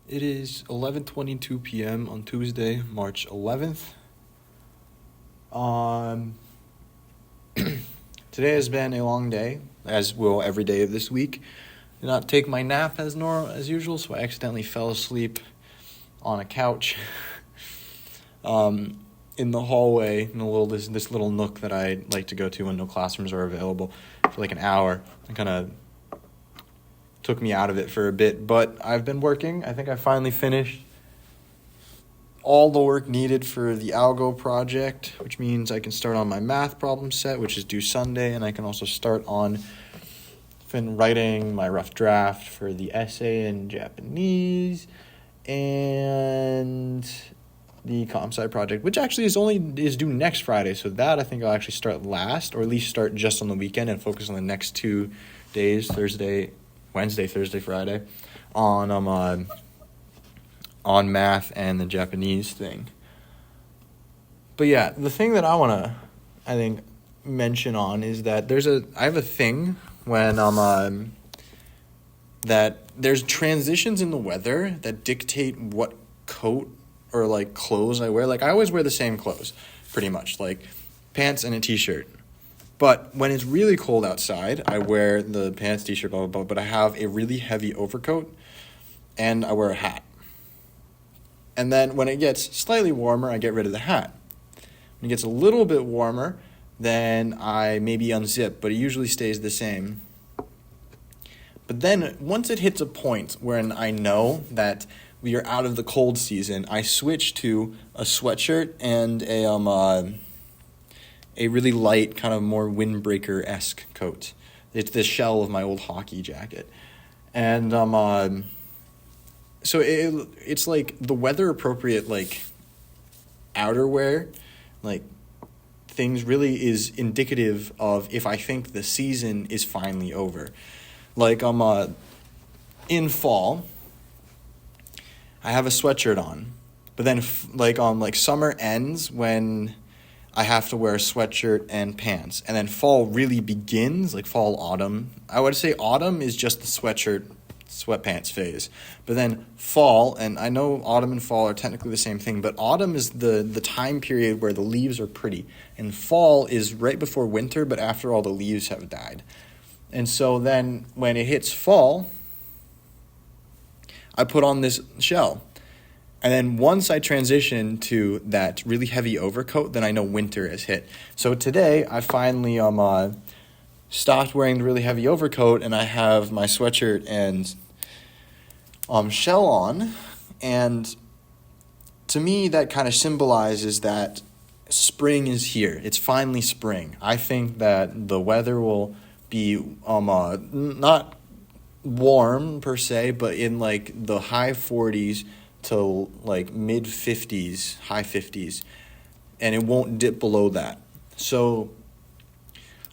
It is 11:22 p.m. on Tuesday, March 11th. Um, Today has been a long day, as will every day of this week. Did not take my nap as usual, so I accidentally fell asleep on a couch in the hallway in this little nook that I like to go to when no classrooms are available for like an hour. It kind of took me out of it for a bit, but I've been working. I think I finally finished all the work needed for the algo project, which means I can start on my math problem set, which is due Sunday, and I can also start on writing my rough draft for the essay in Japanese and the comp sci project, which actually is due next Friday. So that I think I'll actually start last, or at least start just on the weekend and focus on the next 2 days, Wednesday, Thursday, Friday, on math and the Japanese thing. But yeah, the thing that I think, mention on is that I have a thing when that there's transitions in the weather that dictate what coat or like clothes I wear. Like I always wear the same clothes, pretty much, like pants and a t-shirt. But when it's really cold outside, I wear the pants, t-shirt, blah, blah, blah, but I have a really heavy overcoat and I wear a hat. And then when it gets slightly warmer, I get rid of the hat. When it gets a little bit warmer, then I maybe unzip, but it usually stays the same. But then once it hits a point where I know that we are out of the cold season, I switch to a sweatshirt and a really light, kind of more windbreaker-esque coat. It's the shell of my old hockey jacket. And so it's like the weather-appropriate, like, outerwear, like, things really is indicative of if I think the season is finally over. Like, in fall, I have a sweatshirt on. But then, summer ends when I have to wear a sweatshirt and pants. And then fall really begins, like fall, autumn. I would say autumn is just the sweatpants phase. But then fall, and I know autumn and fall are technically the same thing, but autumn is the time period where the leaves are pretty. And fall is right before winter, but after all the leaves have died. And so then when it hits fall, I put on this shell. And then once I transition to that really heavy overcoat, then I know winter has hit. So today, I finally stopped wearing the really heavy overcoat, and I have my sweatshirt and shell on. And to me, that kind of symbolizes that spring is here. It's finally spring. I think that the weather will be not warm per se, but in like the high 40s to like mid 50s, high 50s, and it won't dip below that. So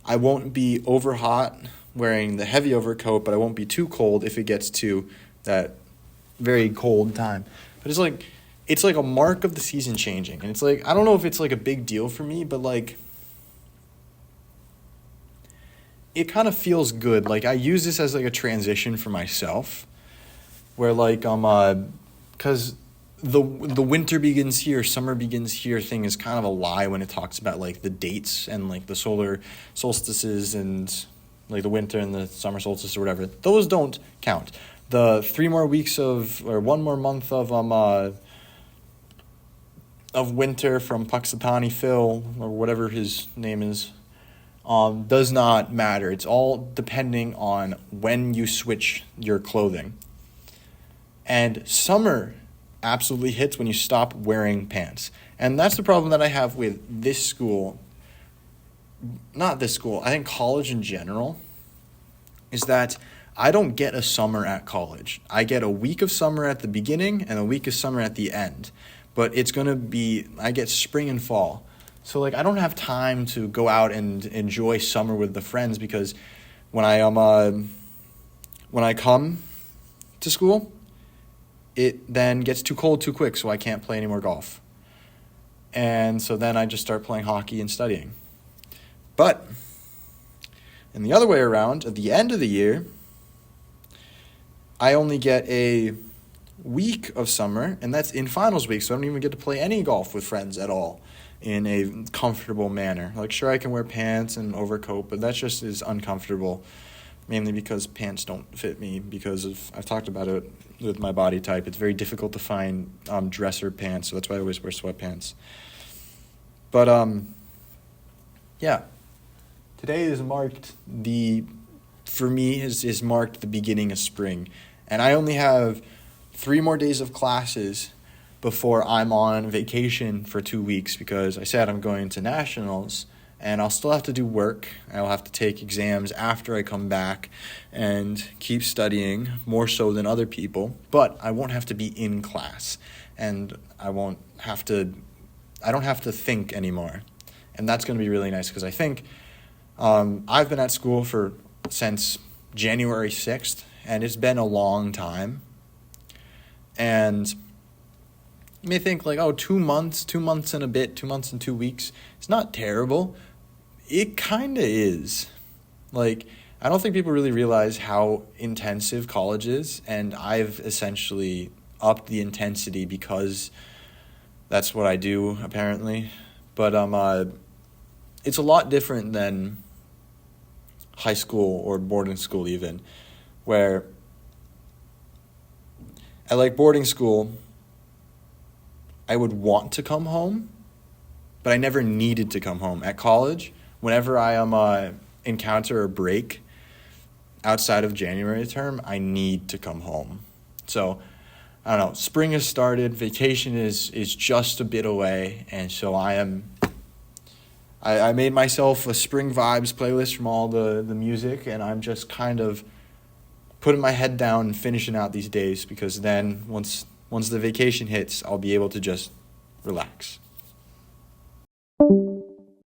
I won't be over hot wearing the heavy overcoat, but I won't be too cold if it gets to that very cold time. But it's like a mark of the season changing. And it's like, I don't know if it's like a big deal for me, but like it kind of feels good. Like I use this as like a transition for myself where like because the winter begins here, summer begins here thing is kind of a lie when it talks about like the dates and like the solar solstices and like the winter and the summer solstice or whatever. Those don't count. The 1 more month of winter from Puxatani Phil or whatever his name is does not matter. It's all depending on when you switch your clothing. And summer absolutely hits when you stop wearing pants. And that's the problem that I have with this school. Not this school. I think college in general is that I don't get a summer at college. I get a week of summer at the beginning and a week of summer at the end. But I get spring and fall. So like I don't have time to go out and enjoy summer with the friends because when I come to school, it then gets too cold too quick, so I can't play any more golf. And so then I just start playing hockey and studying. But in the other way around, at the end of the year, I only get a week of summer, and that's in finals week, so I don't even get to play any golf with friends at all in a comfortable manner. Like, sure, I can wear pants and overcoat, but that just is uncomfortable, mainly because pants don't fit me because I've talked about it with my body type. It's very difficult to find dresser pants, so that's why I always wear sweatpants. But, yeah, today is marked for me, is marked the beginning of spring. And I only have 3 more days of classes before I'm on vacation for 2 weeks because I said I'm going to nationals, and I'll still have to do work. I'll have to take exams after I come back and keep studying more so than other people, but I won't have to be in class, and I don't have to think anymore. And that's going to be really nice because I think I've been at school since January 6th, and it's been a long time. And you may think like, 2 months and a bit, 2 months and 2 weeks. It's not terrible. It kind of is. Like, I don't think people really realize how intensive college is, and I've essentially upped the intensity because that's what I do, apparently. But it's a lot different than high school or boarding school even, where at like boarding school, I would want to come home, but I never needed to come home. At college, whenever I encounter a break outside of January term, I need to come home. So, I don't know, spring has started, vacation is just a bit away, and so I made myself a spring vibes playlist from all the music, and I'm just kind of putting my head down and finishing out these days because then once the vacation hits, I'll be able to just relax.